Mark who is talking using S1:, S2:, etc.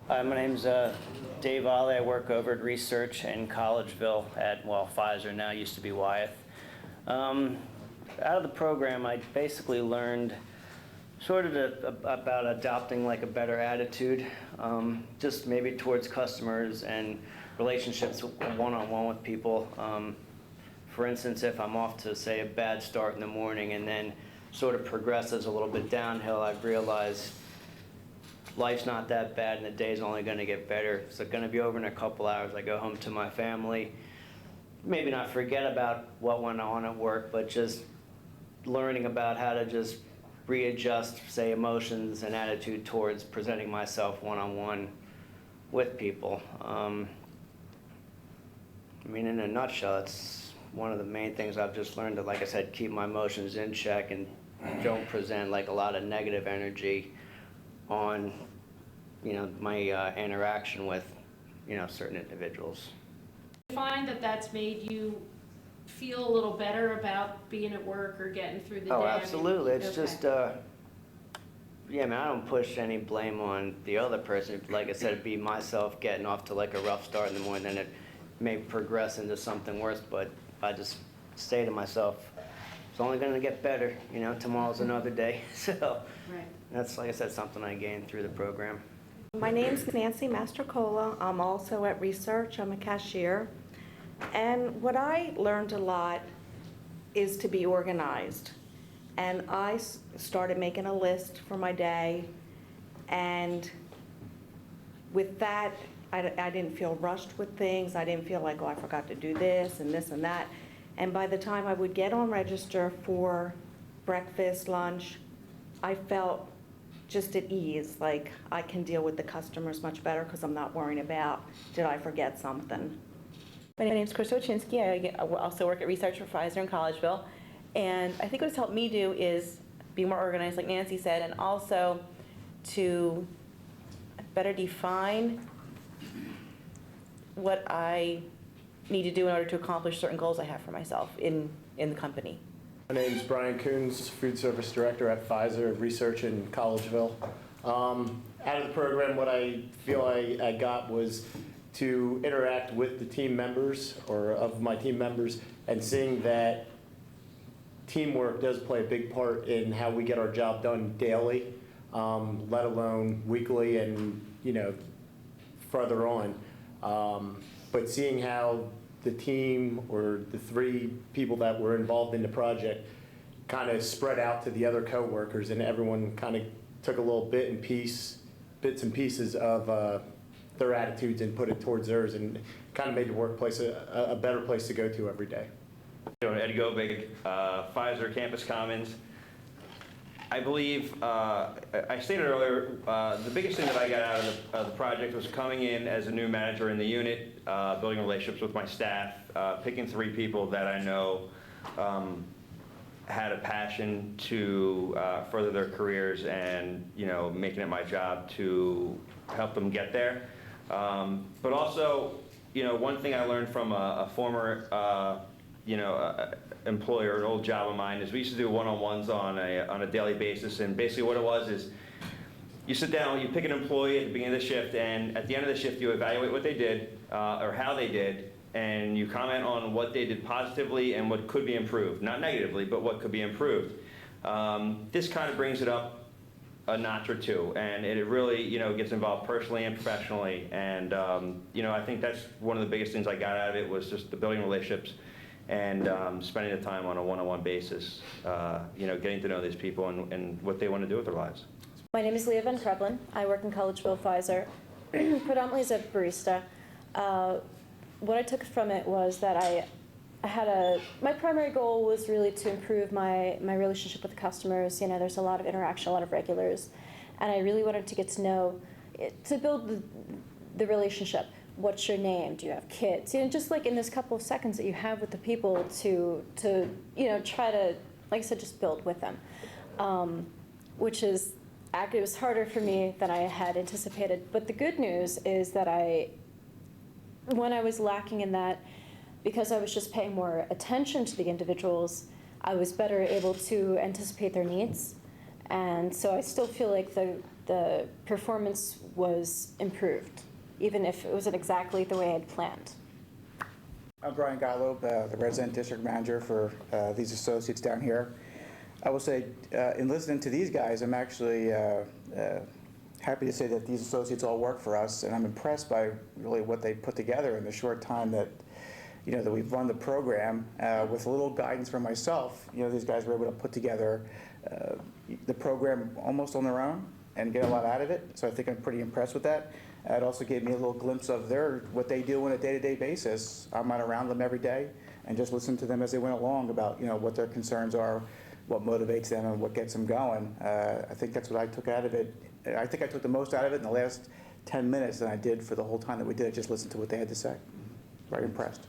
S1: Hi, my name's Dave Ollie. I work over at research in Collegeville at, well, Pfizer now, used to be Wyeth. Out of the program, I basically learned sort of about adopting like a better attitude, just maybe towards customers and relationships one-on-one with people. For instance, if I'm off to, say, a bad start in the morning and then sort of progresses a little bit downhill, I've realized life's not that bad and the day's only going to get better. It's going to be over in a couple hours. I go home to my family, maybe not forget about what went on at work, but just learning about how to just readjust, say, emotions and attitude towards presenting myself one-on-one with people. I mean, in a nutshell, it's one of the main things I've just learned, to, like I said, keep my emotions in check and don't present like a lot of negative energy on, my interaction with, certain individuals.
S2: Do you find that that's made you feel a little better about being at work or getting through the day?
S1: Oh, absolutely. It's
S2: okay.
S1: just, I don't push any blame on the other person. Like I said, it'd be myself getting off to like a rough start in the morning, then it may progress into something worse, but I just say to myself, it's only going to get better, tomorrow's another day. So
S2: Right.
S1: that's, like I said, something I gained through the program.
S3: My name's Nancy Mastrocola. I'm also at research. I'm a cashier. And what I learned a lot is to be organized. And I started making a list for my day. And with that, I didn't feel rushed with things. I didn't feel like, oh, I forgot to do this and that. And by the time I would get on register for breakfast, lunch, I felt just at ease, like I can deal with the customers much better because I'm not worrying about, did I forget something?
S4: My name's Chris Ochinsky. I also work at research for Pfizer in Collegeville. And I think what it's helped me do is be more organized, like Nancy said, and also to better define what I need to do in order to accomplish certain goals I have for myself in the company.
S5: My name's Brian Coons, Food Service Director at Pfizer, Research in Collegeville. Out of the program, what I feel I got was to interact with the team members, or of my team members, and seeing that teamwork does play a big part in how we get our job done daily, let alone weekly and, further on. But seeing how the team, or the three people that were involved in the project, kind of spread out to the other co-workers, and everyone kind of took a little bits and pieces of their attitudes and put it towards theirs, and kind of made the workplace a better place to go to every day.
S6: Ed Gobig, Pfizer Campus Commons. I believe, I stated earlier, the biggest thing that I got out of the project was coming in as a new manager in the unit, building relationships with my staff, picking three people that I know had a passion to further their careers, and making it my job to help them get there. But also, one thing I learned from a former employer, an old job of mine, is we used to do one-on-ones on a daily basis, and basically what it was is you sit down, you pick an employee at the beginning of the shift, and at the end of the shift you evaluate what they did, or how they did, and you comment on what they did positively and what could be improved. Not negatively, but what could be improved. This kind of brings it up a notch or two, and it really gets involved personally and professionally, and I think that's one of the biggest things I got out of it, was just the building relationships and spending the time on a one-on-one basis, getting to know these people and what they want to do with their lives.
S7: My name is Leah Van Kreblin. I work in Collegeville Pfizer, predominantly as a barista. What I took from it was that my primary goal was really to improve my relationship with the customers. There's a lot of interaction, a lot of regulars, and I really wanted to get to know, to build the relationship. What's your name? Do you have kids? Just like in this couple of seconds that you have with the people to try to, like I said, just build with them, which is, it was harder for me than I had anticipated. But the good news is that when I was lacking in that, because I was just paying more attention to the individuals, I was better able to anticipate their needs. And so I still feel like the performance was improved, even if it wasn't exactly the way I'd planned.
S8: I'm Brian Gotlob, the resident district manager for these associates down here. I will say, in listening to these guys, I'm actually happy to say that these associates all work for us, and I'm impressed by really what they put together in the short time that, that we've run the program. With a little guidance from myself, these guys were able to put together the program almost on their own and get a lot out of it. So I think I'm pretty impressed with that. It also gave me a little glimpse of what they do on a day-to-day basis. I'm not around them every day, and just listen to them as they went along about what their concerns are, what motivates them, and what gets them going. I think that's what I took out of it. I think I took the most out of it in the last 10 minutes than I did for the whole time that we did it, just listen to what they had to say. Very impressed.